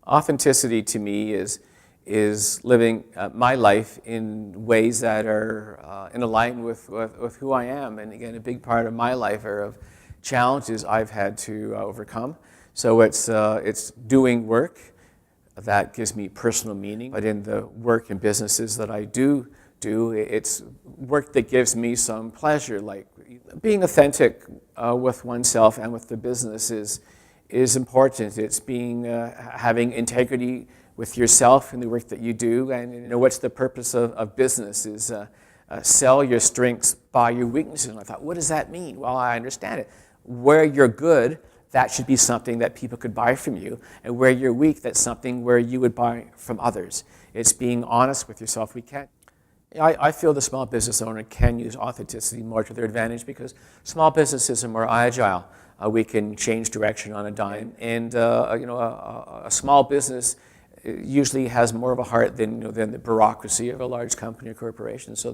Authenticity to me is living my life in ways that are in alignment with who I am. And again, a big part of my life are of challenges I've had to overcome. So it's doing work that gives me personal meaning. But in the work and businesses that I do, it's work that gives me some pleasure, like being authentic with oneself and with the business is important. It's being having integrity with yourself in the work that you do. And what's the purpose of business is sell your strengths, buy your weaknesses. And I thought, what does that mean? Well, I understand it. Where you're good, that should be something that people could buy from you. And where you're weak, that's something where you would buy from others. It's being honest with yourself. I feel the small business owner can use authenticity more to their advantage because small businesses are more agile. We can change direction on a dime. And a small business usually has more of a heart than the bureaucracy of a large company or corporation. So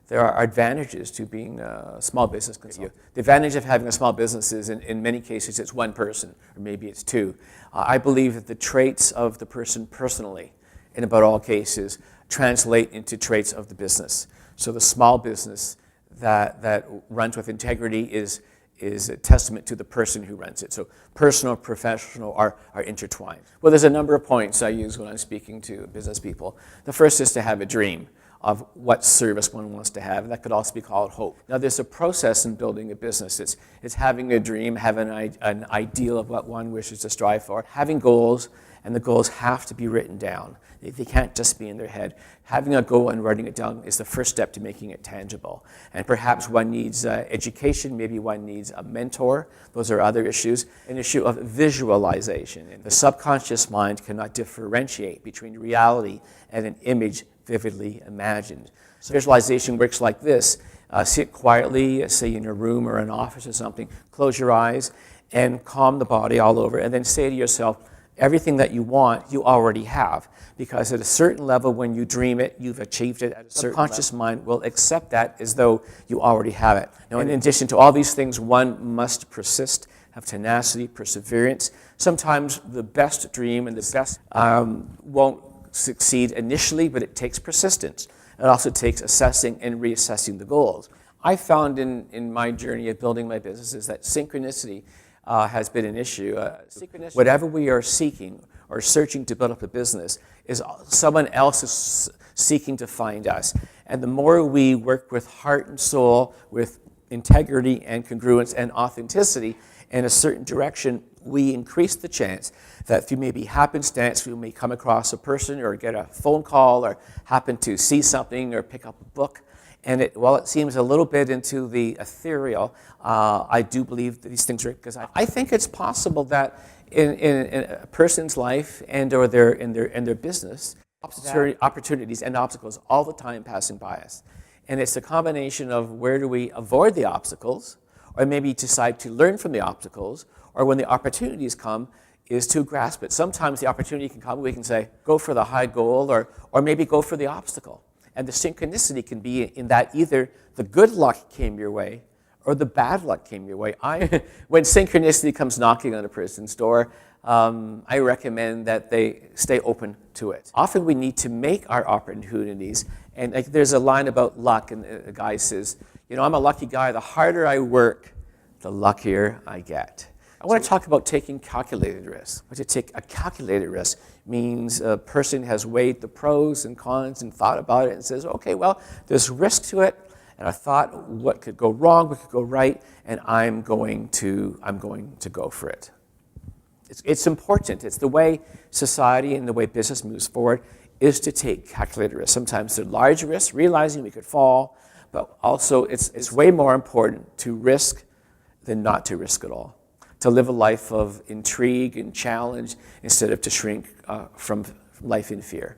there are advantages to being a small business consultant. The advantage of having a small business is in many cases it's one person, or maybe it's two. I believe that the traits of the person personally, in about all cases, translate into traits of the business. So the small business that runs with integrity is a testament to the person who runs it. So personal and professional are intertwined. Well, there's a number of points I use when I'm speaking to business people. The first is to have a dream of what service one wants to have, and that could also be called hope. Now, there's a process in building a business. It's having a dream, having an ideal of what one wishes to strive for, having goals, and the goals have to be written down. They can't just be in their head. Having a goal and writing it down is the first step to making it tangible. And perhaps one needs education, maybe one needs a mentor. Those are other issues. An issue of visualization. The subconscious mind cannot differentiate between reality and an image vividly imagined. So visualization works like this. Sit quietly, say in a room or an office or something, close your eyes and calm the body all over, and then say to yourself, everything that you want, you already have. Because at a certain level, when you dream it, you've achieved it. At a certain subconscious mind will accept that as though you already have it. Now, in addition to all these things, one must persist, have tenacity, perseverance. Sometimes the best dream and the best won't succeed initially, but it takes persistence. It also takes assessing and reassessing the goals. I found in my journey of building my businesses that synchronicity has been an issue. Whatever we are seeking or searching to build up a business is someone else is seeking to find us. And the more we work with heart and soul, with integrity and congruence and authenticity in a certain direction, we increase the chance that through maybe happenstance we may come across a person or get a phone call or happen to see something or pick up a book. And while it seems a little bit into the ethereal, I do believe that these things are, because I think it's possible that in a person's life and or in their business, opportunities and obstacles all the time passing by us. And it's a combination of where do we avoid the obstacles, or maybe decide to learn from the obstacles, or when the opportunities come, is to grasp it. Sometimes the opportunity can come, we can say, go for the high goal, or maybe go for the obstacle. And the synchronicity can be in that either the good luck came your way or the bad luck came your way. When synchronicity comes knocking on a person's door, I recommend that they stay open to it. Often we need to make our opportunities. And there's a line about luck, and a guy says, I'm a lucky guy. The harder I work, the luckier I get. I want to talk about taking calculated risks. To take a calculated risk means a person has weighed the pros and cons and thought about it and says, okay, well, there's risk to it, and I thought what could go wrong, what could go right, and I'm going to go for it. It's important. It's the way society and the way business moves forward is to take calculated risks. Sometimes they're large risks, realizing we could fall, but also it's way more important to risk than not to risk at all. To live a life of intrigue and challenge instead of to shrink from life in fear.